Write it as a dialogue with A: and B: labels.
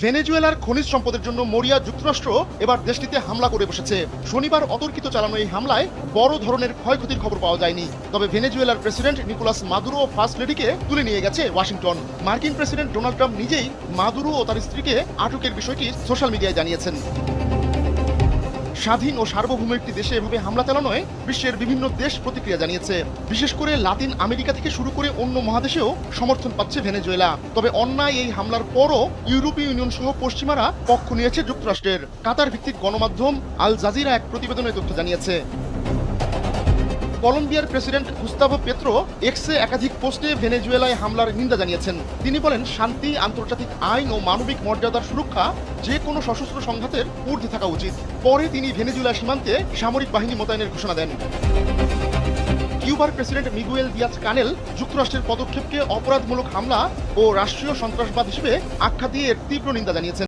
A: ভেনেজুয়েলার খনিজ সম্পদের জন্য মরিয়া যুক্তরাষ্ট্র এবার দেশটিতে হামলা করে বসেছে। শনিবার অতর্কিত চালানো এই হামলায় বড় ধরনের ক্ষয়ক্ষতির খবর পাওয়া যায়নি। তবে ভেনেজুয়েলার প্রেসিডেন্ট নিকোলাস মাদুরো ও ফার্স্ট লেডিকে তুলে নিয়ে গেছে ওয়াশিংটন। মার্কিন প্রেসিডেন্ট ডোনাল্ড ট্রাম্প নিজেই মাদুরো ও তার স্ত্রীকে আটকের বিষয়টি সোশ্যাল মিডিয়ায় জানিয়েছেন। স্বাধীন ও সার্বভৌম একটি দেশে এভাবে হামলা চালানোয় বিশ্বের বিভিন্ন দেশ প্রতিক্রিয়া জানিয়েছে। বিশেষ করে লাতিন আমেরিকা থেকে শুরু করে অন্য মহাদেশেও সমর্থন পাচ্ছে ভেনেজুয়েলা। তবে অন্যায় এই হামলার পরও ইউরোপীয় ইউনিয়ন সহ পশ্চিমারা পক্ষ নিয়েছে যুক্তরাষ্ট্রের। কাতার ভিত্তিক গণমাধ্যম আল জাজিরা এক প্রতিবেদনে তথ্য জানিয়েছে। কলম্বিয়ার প্রেসিডেন্ট গুস্তাভো পেত্রো এক্সে একাধিক পোস্টে ভেনেজুয়েলায় হামলার নিন্দা জানিয়েছেন। তিনি বলেন, শান্তি, আন্তর্জাতিক আইন ও মানবিক মর্যাদার সুরক্ষা যে কোনো সশস্ত্র সংঘাতের ঊর্ধ্বে থাকা উচিত। পরে তিনি ভেনেজুয়েলা সীমান্তে সামরিক বাহিনী মোতায়েনের ঘোষণা দেন। কিউবার প্রেসিডেন্ট মিগুয়েল দিয়াজ কানেল যুক্তরাষ্ট্রের পদক্ষেপকে অপরাধমূলক হামলা ও রাষ্ট্রীয় সন্ত্রাসবাদ হিসেবে আখ্যা দিয়ে এর তীব্র নিন্দা জানিয়েছেন।